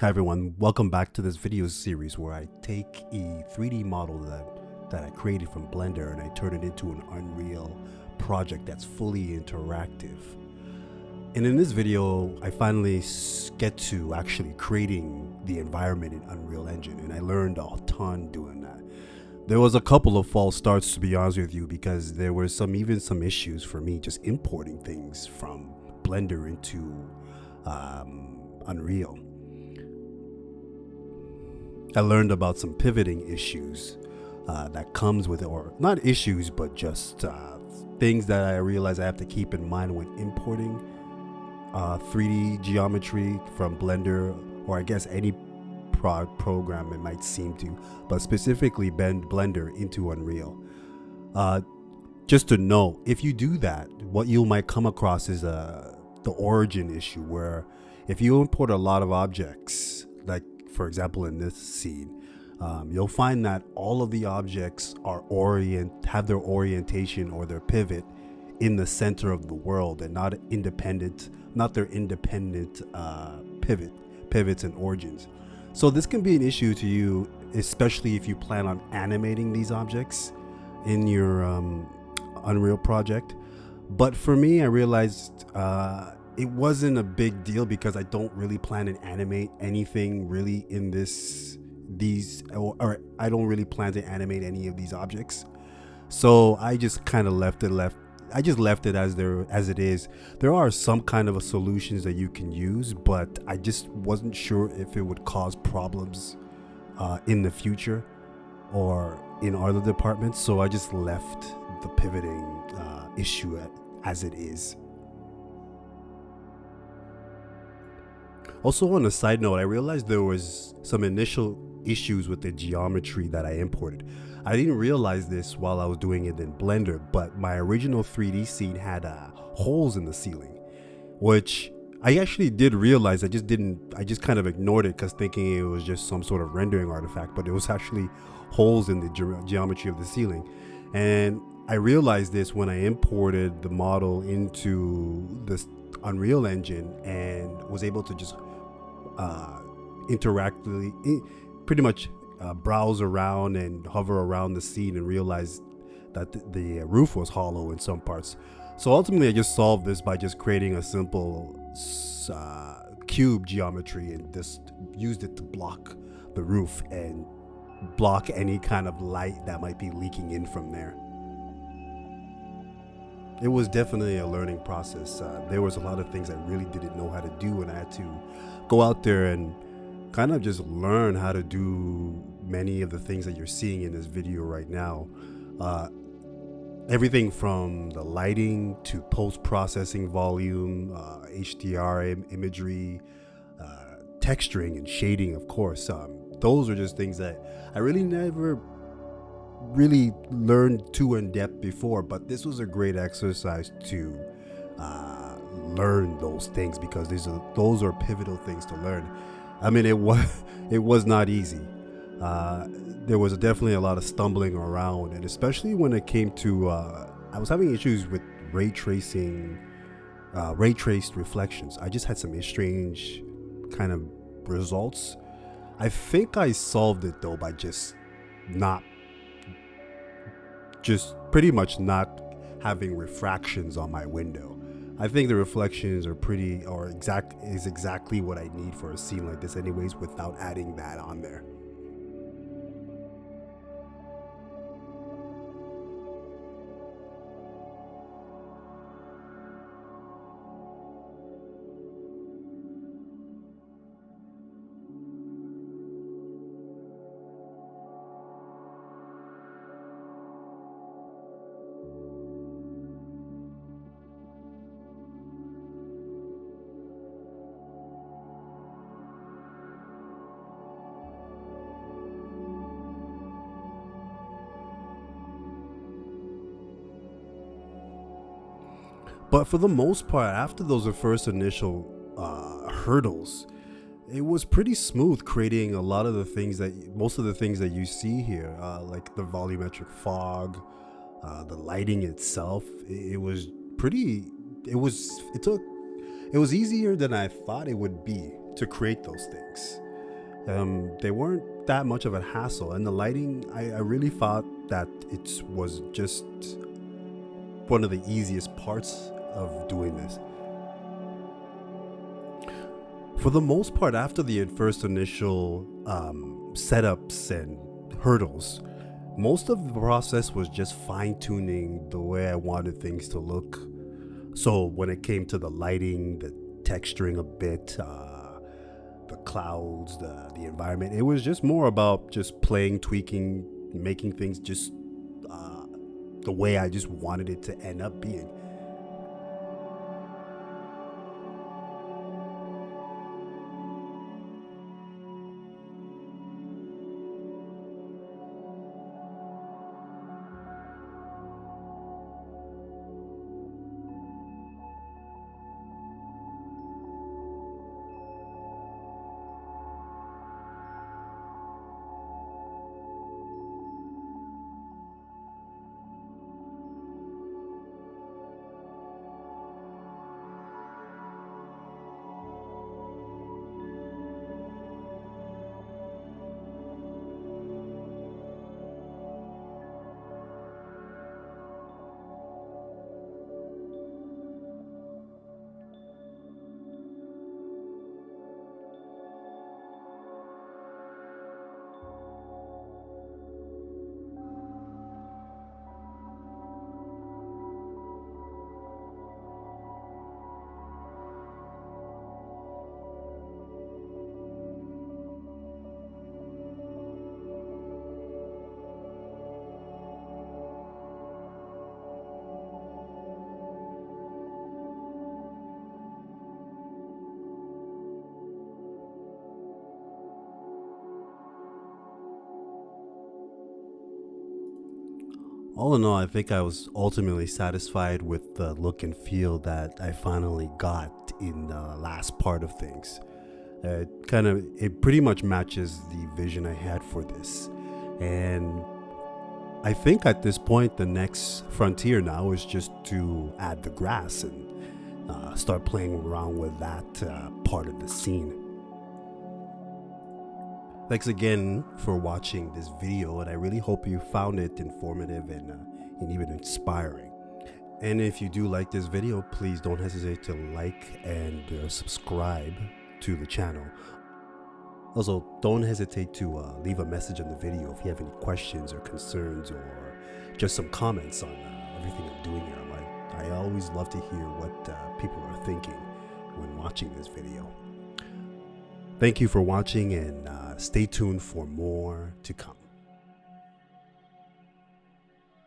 Hi everyone, welcome back to this video series where I take a 3D model that I created from Blender and I turn it into an Unreal project that's fully interactive. And in this video, I finally get to actually creating the environment in Unreal Engine, and I learned a ton doing that. There was a couple of false starts, to be honest with you, because there were some issues for me just importing things from Blender into Unreal. I learned about some pivoting issues that comes with it, or not issues, but just things that I realize I have to keep in mind when importing 3D geometry from Blender, or I guess any program it might seem to, but specifically Blender into Unreal. Just to know, if you do that, what you might come across is the origin issue, where if you import a lot of objects, like for example in this scene, you'll find that all of the objects have their orientation or their pivot in the center of the world and not their independent pivots and origins. So this can be an issue to you, especially if you plan on animating these objects in your Unreal project. But for me, I realized it wasn't a big deal because I don't really plan to animate anything really in or I don't really plan to animate any of these objects. So I just kind of left it as it is. There are some kind of solutions that you can use, but I just wasn't sure if it would cause problems in the future or in other departments. So I just left the pivoting issue as it is. Also, on a side note, I realized there was some initial issues with the geometry that I imported. I didn't realize this while I was doing it in Blender, but my original 3D scene had holes in the ceiling, which I actually did realize. I just kind of ignored it because thinking it was just some sort of rendering artifact, but it was actually holes in the geometry of the ceiling. And I realized this when I imported the model into this Unreal Engine and was able to just pretty much browse around and hover around the scene and realize that the roof was hollow in some parts. So ultimately I just solved this by just creating a simple cube geometry and just used it to block the roof and block any kind of light that might be leaking in from there. It was definitely a learning process. There was a lot of things I really didn't know how to do, and I had to go out there and kind of just learn how to do many of the things that you're seeing in this video right now. Everything from the lighting to post-processing volume, HDR imagery, texturing and shading, of course. Those are just things that I really never really learned too in depth before, but this was a great exercise to learn those things, because those are pivotal things to learn. I mean, it was not easy. There was definitely a lot of stumbling around, and especially when it came to I was having issues with ray traced reflections. I just had some strange kind of results. I think I solved it though by just pretty much not having refractions on my window. I think the reflections are exactly what I need for a scene like this anyways, without adding that on there. But for the most part, after those first initial hurdles, it was pretty smooth creating most of the things that you see here, like the volumetric fog, the lighting itself. It was easier than I thought it would be to create those things. They weren't that much of a hassle, and the lighting, I really thought that it was just one of the easiest parts of doing this. For the most part, after the first initial setups and hurdles, most of the process was just fine-tuning the way I wanted things to look. So when it came to the lighting, the texturing a bit, the clouds, the environment, it was just more about just playing, tweaking, making things just the way I just wanted it to end up being. All in all, I think I was ultimately satisfied with the look and feel that I finally got in the last part of things. It pretty much matches the vision I had for this. And I think at this point, the next frontier now is just to add the grass and start playing around with that part of the scene. Thanks again for watching this video, and I really hope you found it informative and even inspiring. And if you do like this video, please don't hesitate to like and subscribe to the channel. Also, don't hesitate to leave a message on the video if you have any questions or concerns or just some comments on everything I'm doing here. I always love to hear what people are thinking when watching this video. Thank you for watching, and stay tuned for more to come.